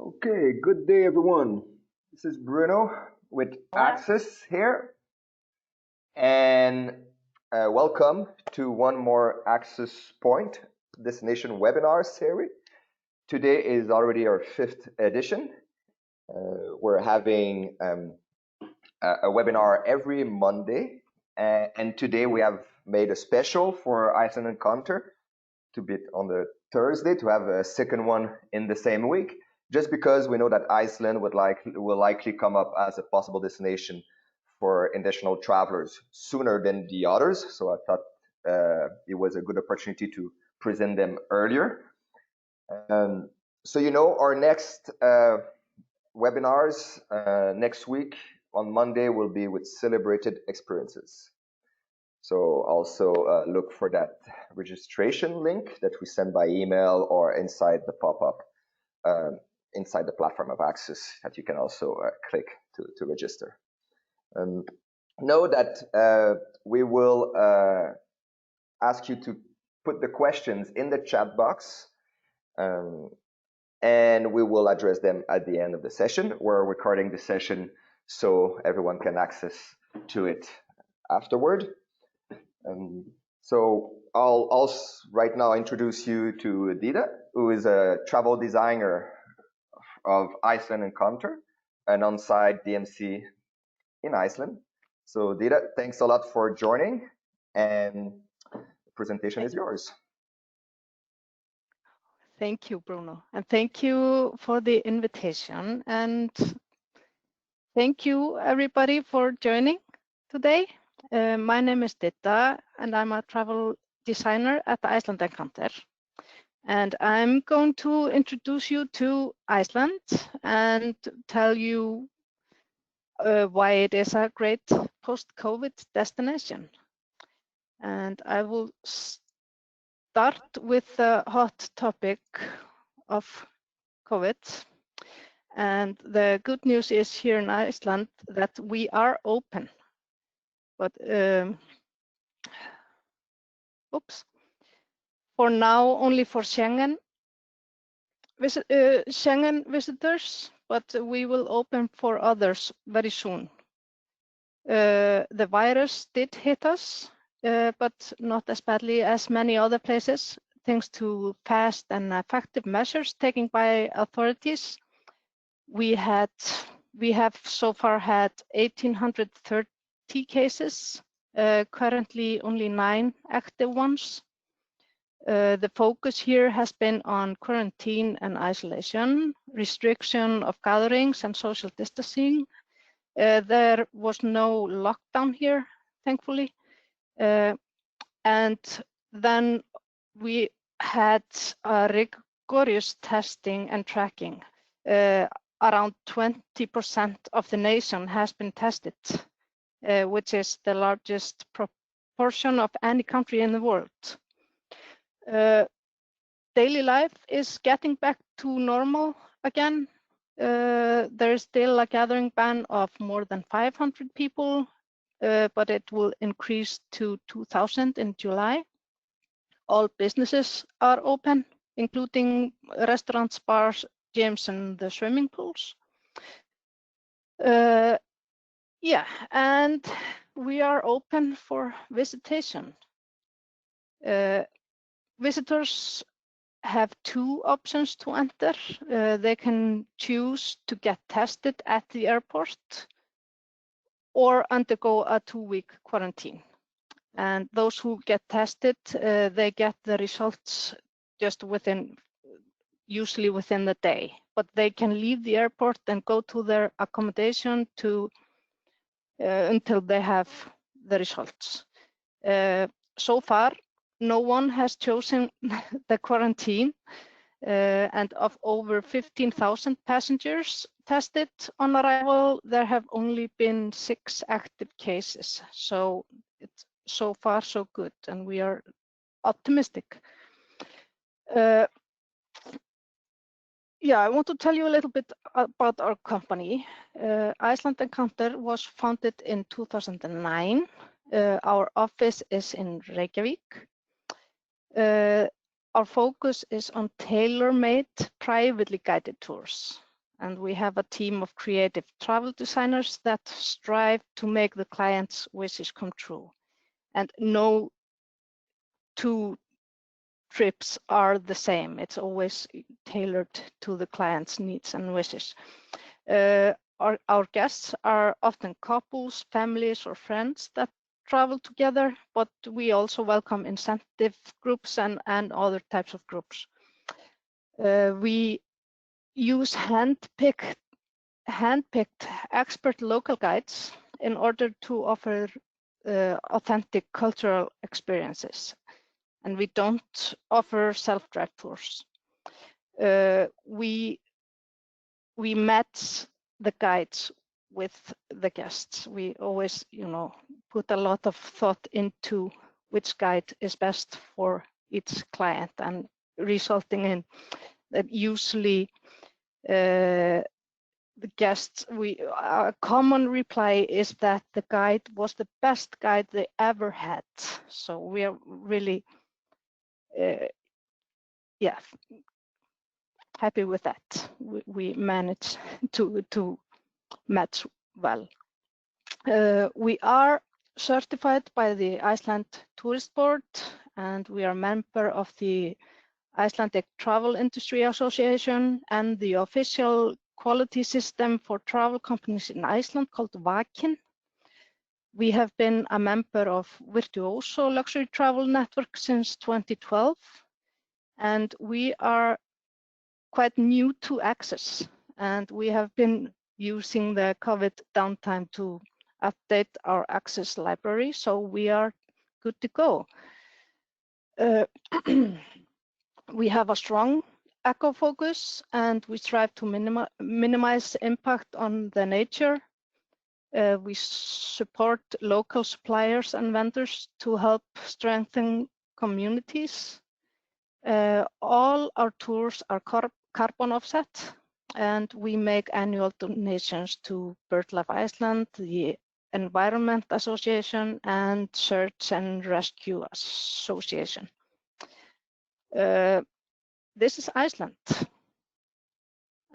Okay, good day everyone. This is Bruno with AXUS here, and welcome to one more AXUS Point Destination webinar series. Today is already our fifth edition. We're having a webinar every Monday, and today we have made a special for Iceland Encounter to be on the Thursday to have a second one in the same week, just because we know that Iceland will likely come up as a possible destination for international travelers sooner than the others. So I thought it was a good opportunity to present them earlier. So our next webinars next week on Monday will be with celebrated experiences. So also look for that registration link that we send by email or inside the pop-up inside the platform of AXUS that you can also click to register. Know that we will ask you to put the questions in the chat box, and we will address them at the end of the session. We're recording the session so everyone can access to it afterward. So I'll right now introduce you to Didda, who is a travel designer of Iceland Encounter, an on-site DMC in Iceland. So Didda, thanks a lot for joining, and the presentation is yours. Thank you, Bruno, and thank you for the invitation, and thank you everybody for joining today. My name is Didda, and I'm a travel designer at the Iceland Encounter. And I'm going to introduce you to Iceland and tell you why it is a great post-COVID destination. And I will start with the hot topic of COVID. And the good news is here in Iceland that we are open. But for now, only for Schengen visitors, but we will open for others very soon. The virus did hit us, but not as badly as many other places, thanks to fast and effective measures taken by authorities. We have so far had 1,830 cases, currently only 9 active ones. The focus here has been on quarantine and isolation, restriction of gatherings and social distancing. There was no lockdown here, thankfully. And then we had rigorous testing and tracking. Around 20% of the nation has been tested, which is the largest proportion of any country in the world. Daily life is getting back to normal again. There is still a gathering ban of more than 500 people, but it will increase to 2,000 in July. All businesses are open, including restaurants, bars, gyms, and the swimming pools. Yeah, and we are open for visitation. Visitors have 2 options to enter. They can choose to get tested at the airport or undergo a 2-week quarantine. And those who get tested, they get the results just usually within the day. But they can leave the airport and go to their accommodation until they have the results. So far, no one has chosen the quarantine, and of over 15,000 passengers tested on arrival, there have only been 6 active cases. So it's so far so good, and we are optimistic. Yeah, I want to tell you a little bit about our company. Iceland Encounter was founded in 2009. Our office is in Reykjavik. our focus is on tailor-made, privately guided tours. And we have a team of creative travel designers that strive to make the client's wishes come true. And no two trips are the same. It's always tailored to the client's needs and wishes. Our guests are often couples, families, or friends that travel together, but we also welcome incentive groups and other types of groups. We use handpicked expert local guides in order to offer authentic cultural experiences. And we don't offer self-drive tours. We match the guides with the guests. We always, put a lot of thought into which guide is best for each client, and resulting in that usually the guests, a common reply is that the guide was the best guide they ever had. So we are really, happy with that. We manage to match well. We are certified by the Iceland Tourist Board, and we are a member of the Icelandic Travel Industry Association and the official quality system for travel companies in Iceland called VAKIN. We have been a member of Virtuoso Luxury Travel Network since 2012, and we are quite new to AXUS, and we have been using the COVID downtime to update our AXUS library, so we are good to go. We have a strong eco focus, and we strive to minimize impact on the nature. We support local suppliers and vendors to help strengthen communities. All our tours are carbon offset, and we make annual donations to BirdLife Iceland, the Environment Association, and Search and Rescue Association. This is Iceland,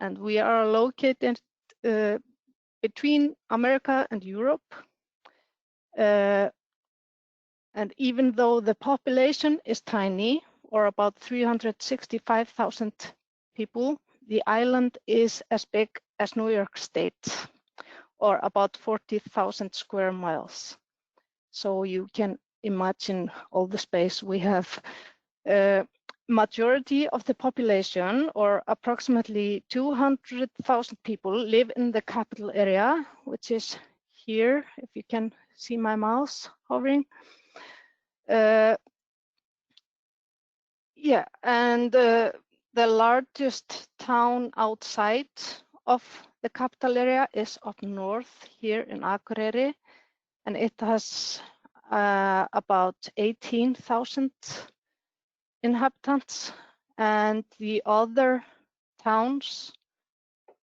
and we are located between America and Europe. And even though the population is tiny, or about 365,000 people, the island is as big as New York State, or about 40,000 square miles. So you can imagine all the space we have. Majority of the population, or approximately 200,000 people, live in the capital area, which is here, if you can see my mouse hovering. And the largest town outside of the capital area is up north here in Akureyri, and it has about 18,000 inhabitants, and the other towns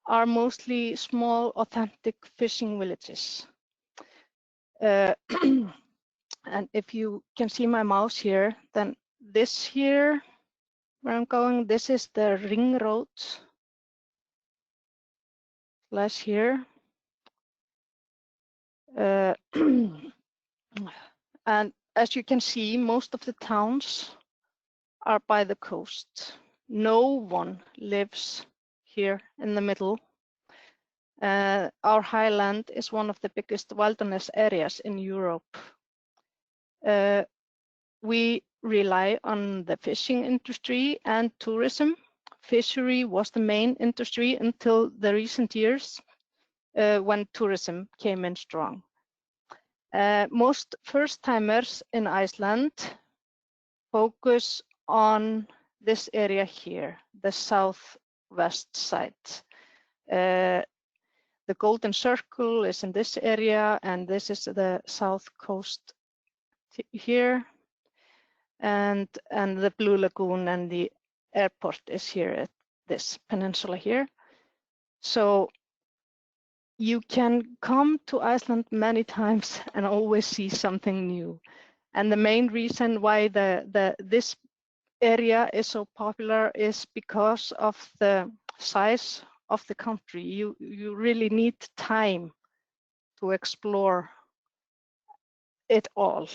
are mostly small, authentic fishing villages. And if you can see my mouse here, then this here, where I'm going, this is the ring road / here. And as you can see, most of the towns are by the coast. No one lives here in the middle. Our highland is one of the biggest wilderness areas in Europe. We rely on the fishing industry and tourism. Fishery was the main industry until the recent years when tourism came in strong. Most first-timers in Iceland focus on this area here, the southwest side. The Golden Circle is in this area, and this is the south coast here, and the Blue Lagoon and the airport is here at this peninsula here. So you can come to Iceland many times and always see something new. And the main reason why this area is so popular is because of the size of the country. You really need time to explore it all.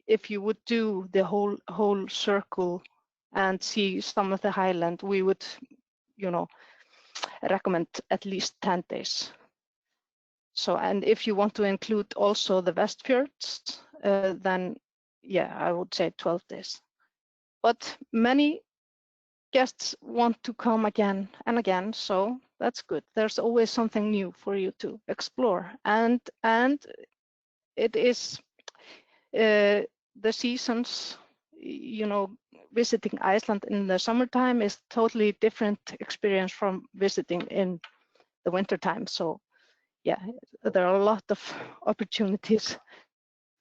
If you would do the whole circle and see some of the highland, we would, recommend at least 10 days. So, and if you want to include also the Westfjords, then yeah, I would say 12 days. But many guests want to come again and again, so that's good. There's always something new for you to explore, and it is the seasons. Visiting Iceland in the summertime is totally different experience from visiting in the wintertime. So yeah, there are a lot of opportunities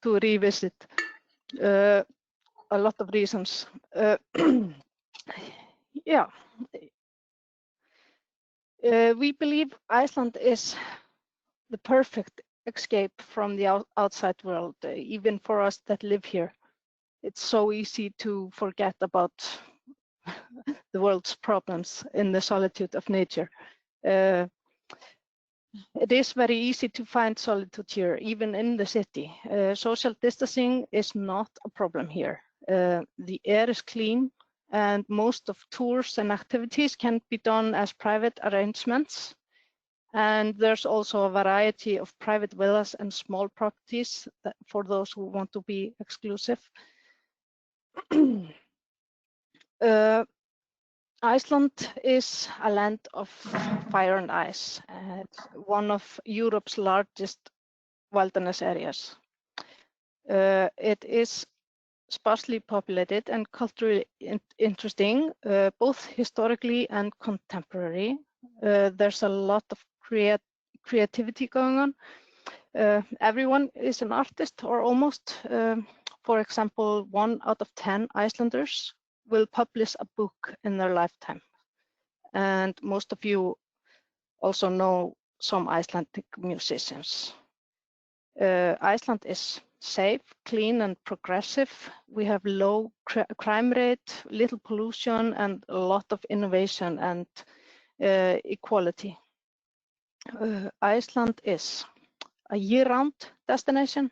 to revisit. A lot of reasons. Yeah. We believe Iceland is the perfect escape from the outside world, even for us that live here. It's so easy to forget about the world's problems in the solitude of nature. It is very easy to find solitude here, even in the city. Social distancing is not a problem here. The air is clean, and most of tours and activities can be done as private arrangements. And there's also a variety of private villas and small properties for those who want to be exclusive. Iceland is a land of fire and ice. It's one of Europe's largest wilderness areas. It is sparsely populated and culturally interesting, both historically and contemporary. There's a lot of creativity going on. Everyone is an artist, or almost. For example, 1 out of 10 Icelanders will publish a book in their lifetime. And most of you also know some Icelandic musicians. Iceland is safe, clean, and progressive. We have low crime rate, little pollution, and a lot of innovation and equality. Iceland is a year-round destination,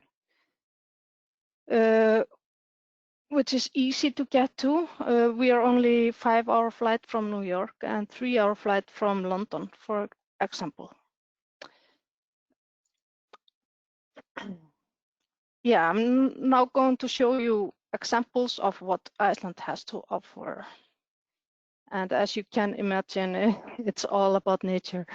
which is easy to get to. We are only 5-hour flight from New York and 3-hour flight from London, for example. Yeah, I'm now going to show you examples of what Iceland has to offer. And as you can imagine, it's all about nature.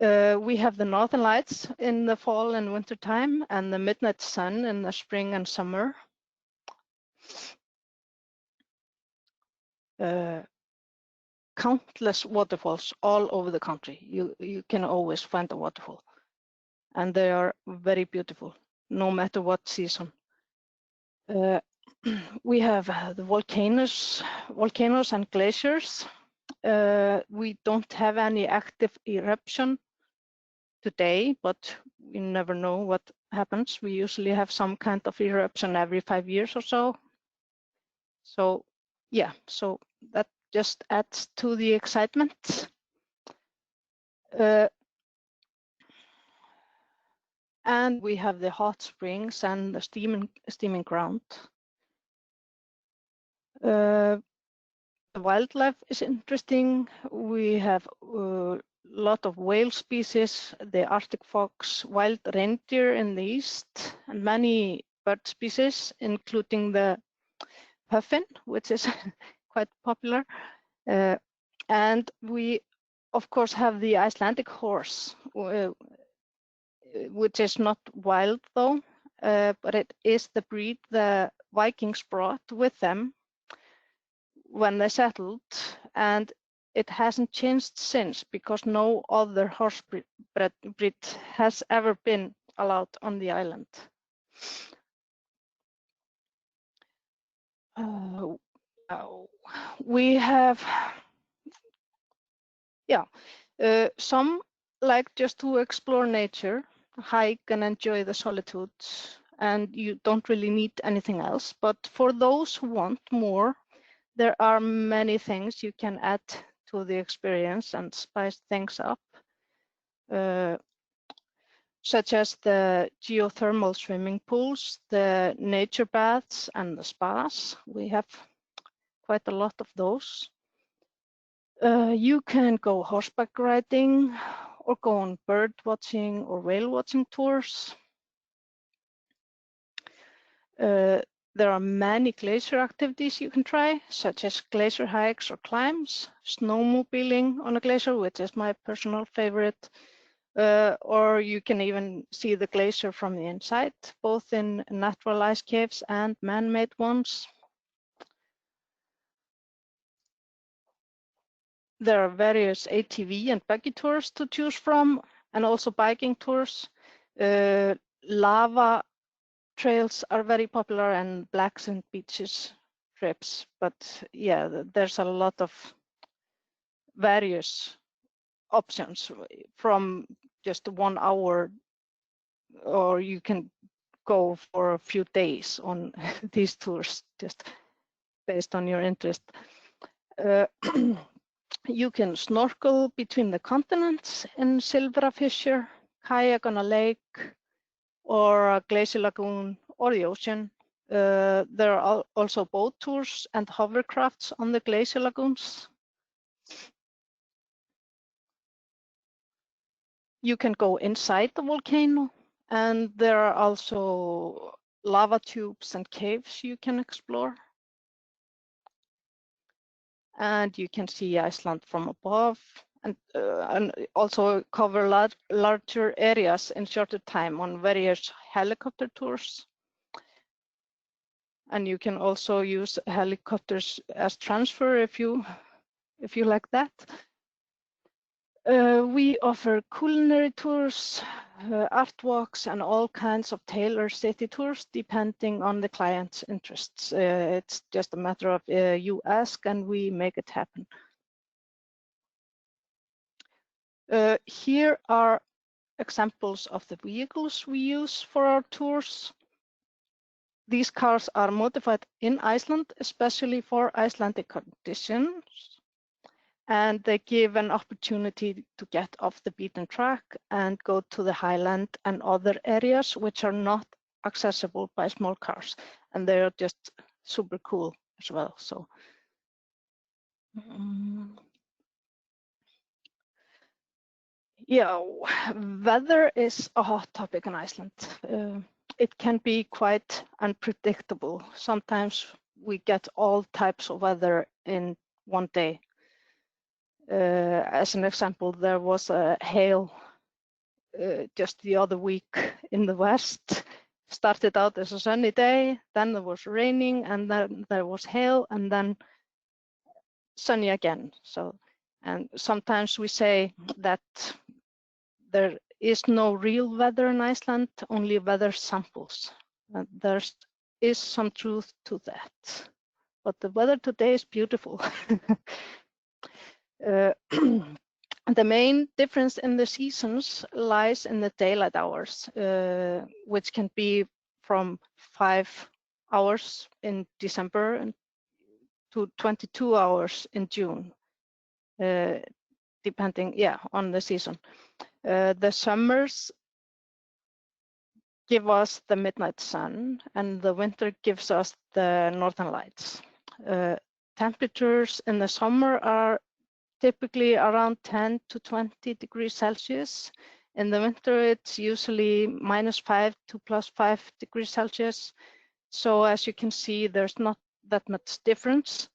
We have the northern lights in the fall and winter time, and the midnight sun in the spring and summer. Countless waterfalls all over the country. You can always find a waterfall, and they are very beautiful, no matter what season. We have the volcanoes and glaciers. We don't have any active eruption today, but we never know what happens. We usually have some kind of eruption every 5 years or so. So yeah, so that just adds to the excitement. And we have the hot springs and the steaming ground. The wildlife is interesting. We have a lot of whale species, the Arctic fox, wild reindeer in the east, and many bird species, including the puffin, which is quite popular. And we, of course, have the Icelandic horse, which is not wild though, but it is the breed the Vikings brought with them when they settled, and it hasn't changed since because no other horse breed has ever been allowed on the island. We have, some like just to explore nature, hike and enjoy the solitude, and you don't really need anything else. But for those who want more, there are many things you can add to the experience and spice things up, such as the geothermal swimming pools, the nature baths, and the spas. We have quite a lot of those. You can go horseback riding or go on bird watching or whale watching tours. There are many glacier activities you can try, such as glacier hikes or climbs, snowmobiling on a glacier, which is my personal favorite, or you can even see the glacier from the inside, both in natural ice caves and man-made ones. There are various ATV and buggy tours to choose from, and also biking tours. Lava trails are very popular, and black sand beaches trips. But yeah, there's a lot of various options from just 1 hour, or you can go for a few days on these tours, just based on your interest. You can snorkel between the continents in Silverafisher, kayak on a lake, or a glacier lagoon, or the ocean. There are also boat tours and hovercrafts on the glacier lagoons. You can go inside the volcano, and there are also lava tubes and caves you can explore. And you can see Iceland from above, and also cover larger areas in shorter time on various helicopter tours. And you can also use helicopters as transfer if you like that. We offer culinary tours, art walks, and all kinds of tailored city tours depending on the client's interests. It's just a matter of you ask and we make it happen. Here are examples of the vehicles we use for our tours. These cars are modified in Iceland, especially for Icelandic conditions, and they give an opportunity to get off the beaten track and go to the highland and other areas which are not accessible by small cars, and they're just super cool as well. So yeah, weather is a hot topic in Iceland. It can be quite unpredictable. Sometimes we get all types of weather in one day. As an example, there was a hail just the other week in the west. Started out as a sunny day, then there was raining, and then there was hail, and then sunny again. So, and sometimes we say that there is no real weather in Iceland, only weather samples. There is some truth to that. But the weather today is beautiful. The main difference in the seasons lies in the daylight hours, which can be from 5 hours in December to 22 hours in June, depending, on the season. The summers give us the midnight sun, and the winter gives us the northern lights. Temperatures in the summer are typically around 10 to 20 degrees Celsius. In the winter, it's usually -5 to +5 degrees Celsius. So as you can see, there's not that much difference.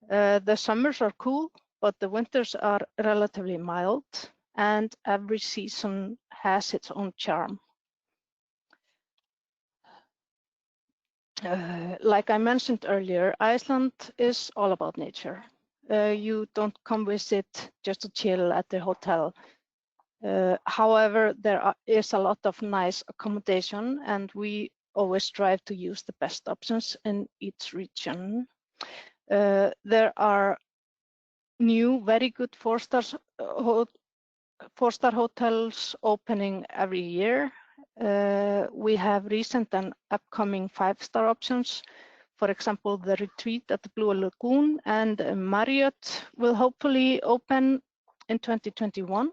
The summers are cool, but the winters are relatively mild, and every season has its own charm. Like I mentioned earlier, Iceland is all about nature. You don't come visit just to chill at the hotel. However, there is a lot of nice accommodation, and we always strive to use the best options in each region. There are new, very good four-star hotels opening every year. We have recent and upcoming 5-star options. For example, the retreat at the Blue Lagoon and Marriott will hopefully open in 2021.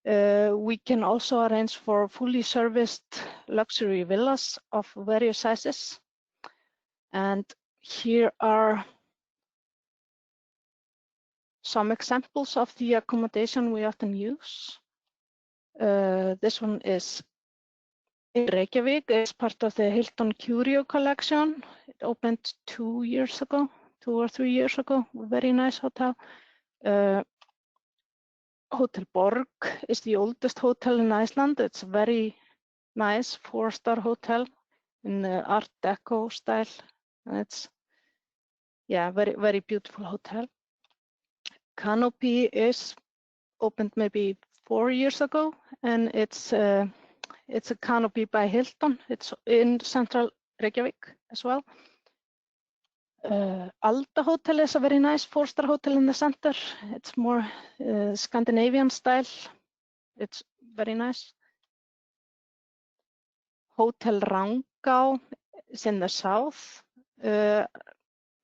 We can also arrange for fully serviced luxury villas of various sizes. And here are some examples of the accommodation we often use. This one is in Reykjavik. It's part of the Hilton Curio collection. It opened 2 or 3 years ago. Very nice hotel. Hotel Borg is the oldest hotel in Iceland. It's a very nice 4-star hotel in the Art Deco style. And it's, yeah, very, very beautiful hotel. Canopy is opened maybe 4 years ago, and it's a Canopy by Hilton. It's in central Reykjavik as well. Alda Hotel is a very nice 4-star hotel in the center. It's more Scandinavian style. It's very nice. Hotel Rangá is in the south.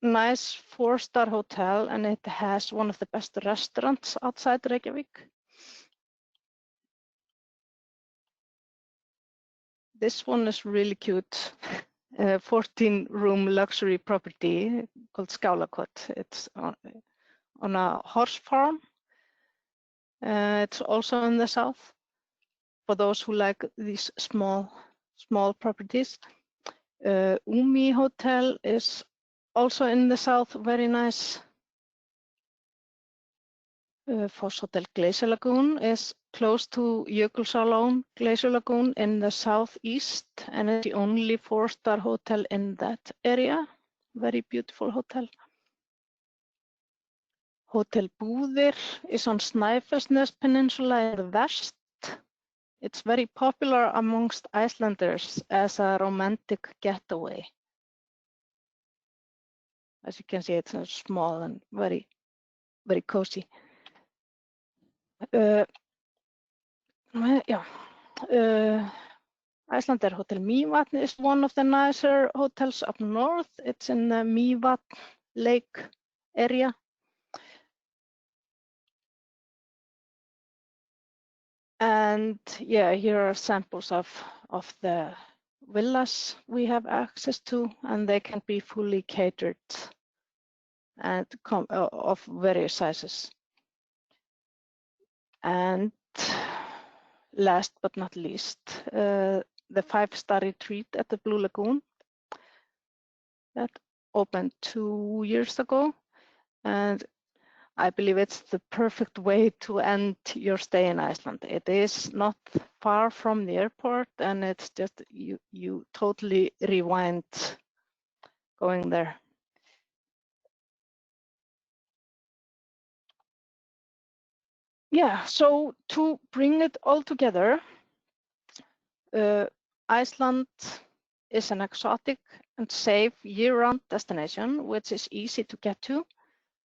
Nice 4-star hotel, and it has one of the best restaurants outside Reykjavik. This one is really cute. 14-room luxury property called Skálakot. It's on a horse farm. It's also in the south for those who like these small properties. Umi Hotel is also in the south, very nice. Foss Hotel Glacier Lagoon is close to Jökulsárlón Glacier Lagoon in the southeast, and it's the only 4-star hotel in that area. Very beautiful hotel. Hotel Búðir is on Snæfellsnes Peninsula in the west. It's very popular amongst Icelanders as a romantic getaway. As you can see, it's small and very, very cozy. Icelandair Hotel Mývatn is one of the nicer hotels up north. It's in the Mývatn Lake area. And yeah, here are samples of the villas we have access to, and they can be fully catered and of various sizes. And last but not least, the 5-star retreat at the Blue Lagoon that opened 2 years ago, and I believe it's the perfect way to end your stay in Iceland. It is not far from the airport, and it's just you totally rewind going there. Yeah, so to bring it all together, Iceland is an exotic and safe year-round destination, which is easy to get to.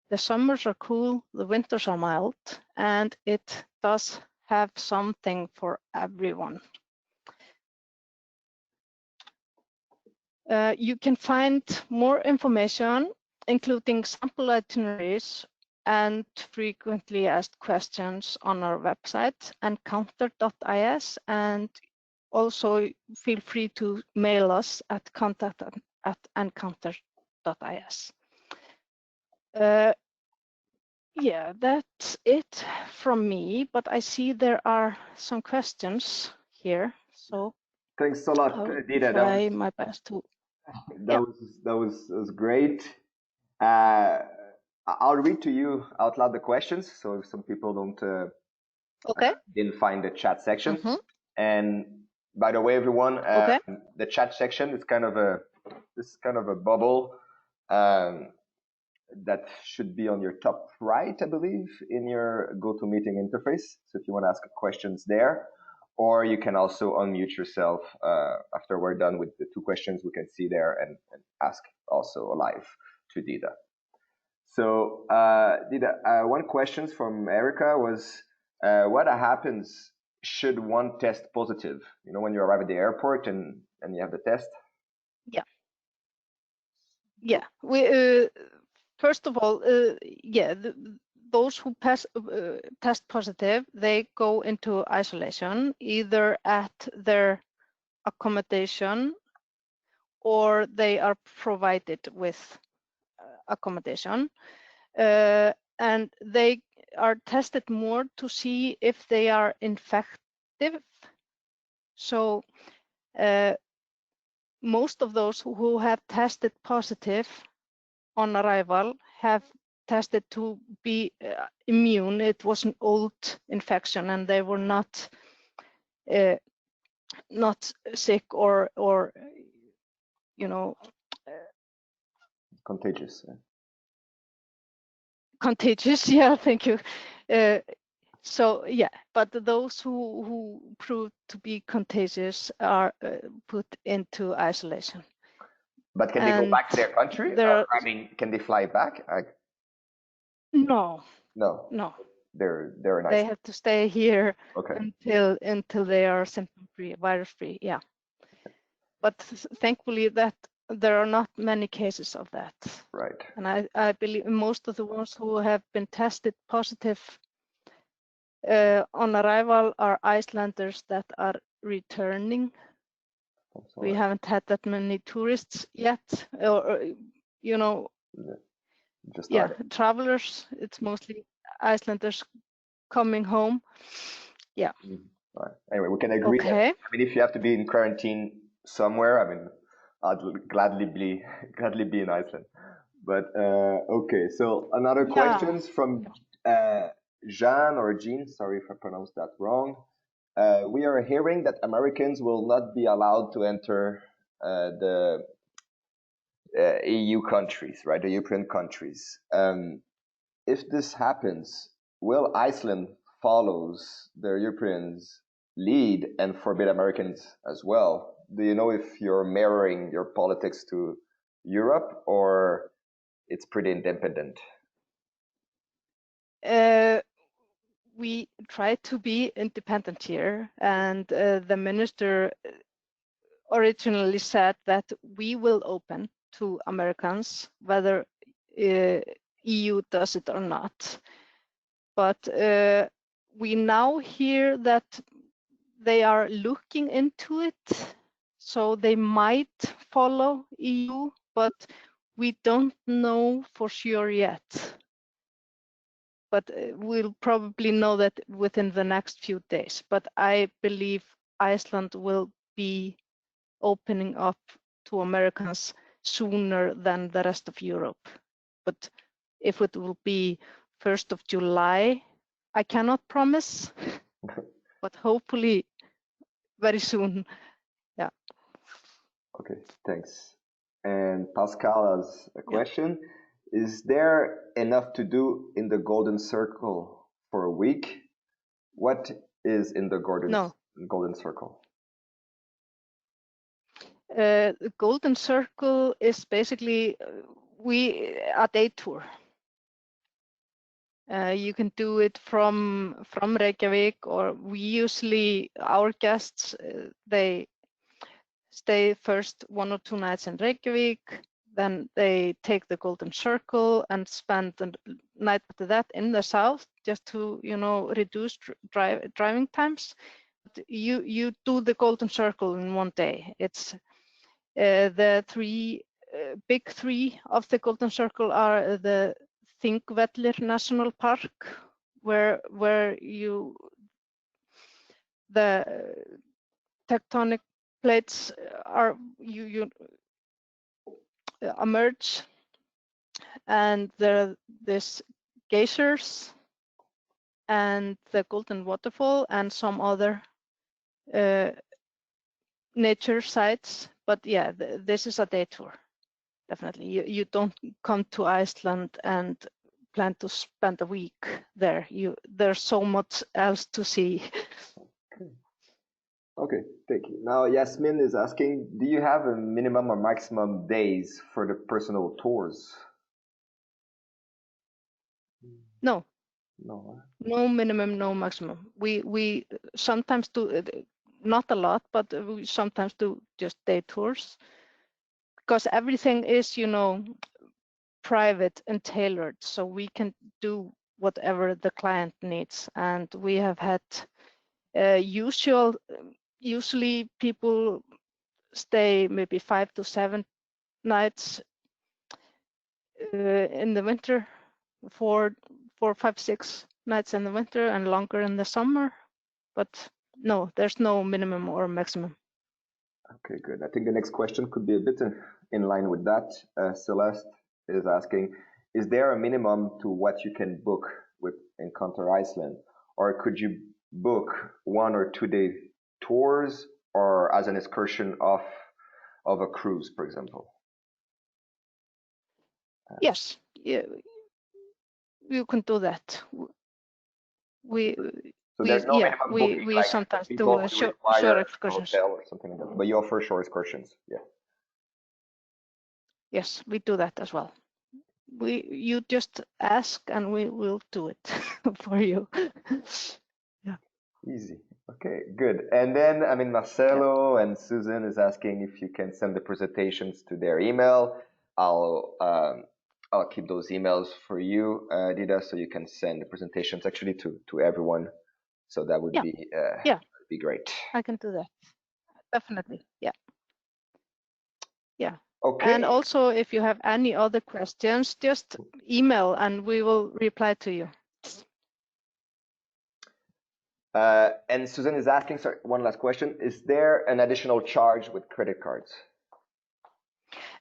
The summers are cool, the winters are mild, and it does have something for everyone. You can find more information, including sample itineraries and frequently asked questions on our website, encounter.is, and also feel free to mail us at contact@encounter.is. Yeah, that's it from me, but I see there are some questions here, so Thanks a lot, Didda. Try my best to. That was great. I'll read to you out loud the questions, so if some people didn't find the chat section. And by the way, everyone, the chat section is kind of a bubble that should be on your top right, I believe, in your GoToMeeting interface. So if you want to ask questions there, or you can also unmute yourself after we're done with the 2 questions we can see there and ask also live to Didda. So Didda, one question from Erica was, what happens should one test positive? You know, when you arrive at the airport and you have the test. Yeah. We first of all, those who test positive, they go into isolation either at their accommodation or they are provided with accommodation, and they are tested more to see if they are infective. So most of those who have tested positive on arrival have tested to be immune. It was an old infection and they were not sick or you know Contagious. Contagious. Yeah, thank you. So yeah, but those who prove to be contagious are put into isolation. But can they go back to their country? I mean, can they fly back? No. No. No. They're in Iceland. They have to stay here Okay. until they are symptom-free, virus-free. Yeah. But thankfully that there are not many cases of that. Right. And I believe most of the ones who have been tested positive on arrival are Icelanders that are returning. We haven't had that many tourists yet, or you know, just travelers. It's mostly Icelanders coming home. Yeah. Right. Anyway, we can agree. Okay. That, I mean, if you have to be in quarantine somewhere, I mean, I'd gladly be in Iceland. But okay, so another questions from Jean or Jean. Sorry if I pronounced that wrong. We are hearing that Americans will not be allowed to enter the EU countries, right? The European countries. If this happens, will Iceland follows the Europeans' lead and forbid Americans as well? Do you know if you're mirroring your politics to Europe or it's pretty independent? We try to be independent here, and the minister originally said that we will open to Americans, whether EU does it or not. But we now hear that they are looking into it, so they might follow EU, but we don't know for sure yet. But we'll probably know that within the next few days. But I believe Iceland will be opening up to Americans sooner than the rest of Europe. But if it will be 1st of July, I cannot promise, but hopefully very soon. Yeah. Okay, thanks. And Pascal has a question. Yeah. Is there enough to do in the Golden Circle for a week? What is in the Golden Circle? The Golden Circle is basically a day tour. You can do it from Reykjavik, or we usually, our guests, they stay first 1 or 2 nights in Reykjavik, then they take the Golden Circle and spend the night after that in the south, just to reduce driving times. But you do the Golden Circle in one day. It's the big three of the Golden Circle are the Þingvellir National Park, where the tectonic plates are you emerge, and there's geysers and the Golden Waterfall and some other nature sites. But yeah, this is a day tour. Definitely, you don't come to Iceland and plan to spend a week there. There's so much else to see. Okay, thank you. Now Yasmin is asking, do you have a minimum or maximum days for the personal tours? No, No. No minimum, no maximum. We sometimes do, not a lot, but we sometimes do just day tours, because everything is, you know, private and tailored, so we can do whatever the client needs. And we have had usually people stay maybe 5 to 7 nights in the winter, 4, 5, 6 nights in the winter, and longer in the summer. But no, there's no minimum or maximum. Okay, good. I think the next question could be a bit in line with that. Celeste is asking, is there a minimum to what you can book with Encounter Iceland? Or could you book 1 or 2 day tours or as an excursion of a cruise, for example? Yes, you can do that. So there's no minimum booking, we like sometimes people do would short require excursions. a hotel or something like that. But you offer short excursions, yeah. Yes, we do that as well. You just ask and we will do it for you. Yeah. Easy. Okay, good. And then, I mean, Marcelo and Susan is asking if you can send the presentations to their email. I'll keep those emails for you, Didda, so you can send the presentations actually to everyone. So that would be great. I can do that. Definitely. Yeah. Yeah. Okay. And also, if you have any other questions, just email and we will reply to you. And Susan is asking, sorry, one last question. Is there an additional charge with credit cards?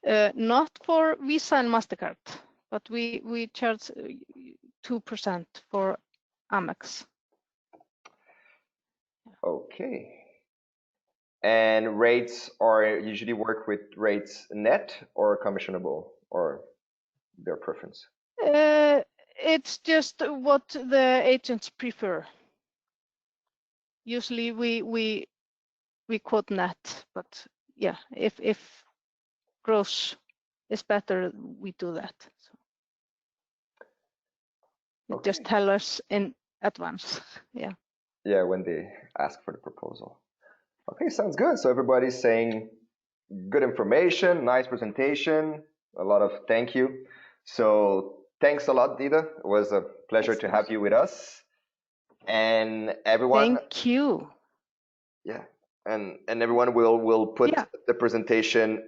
Not for Visa and MasterCard, but we charge 2% for Amex. Okay. And rates are usually work with rates net or commissionable, or their preference? It's just what the agents prefer. Usually we quote net, but yeah, if gross is better, we do that. So you just tell us in advance. Yeah. Yeah, when they ask for the proposal. Okay, sounds good. So everybody's saying good information, nice presentation, a lot of thank you. So thanks a lot, Didda. It was a pleasure to have you with us. And everyone. Thank you. Yeah, and everyone will put the presentation,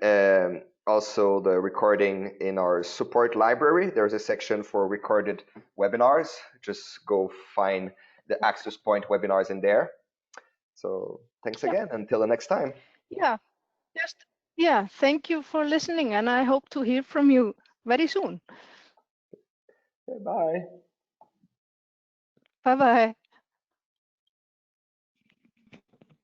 also the recording, in our support library. There's a section for recorded webinars. Just go find the AXUS Point webinars in there. So thanks again. Until the next time. Yeah, thank you for listening, and I hope to hear from you very soon. Okay, bye. Bye-bye.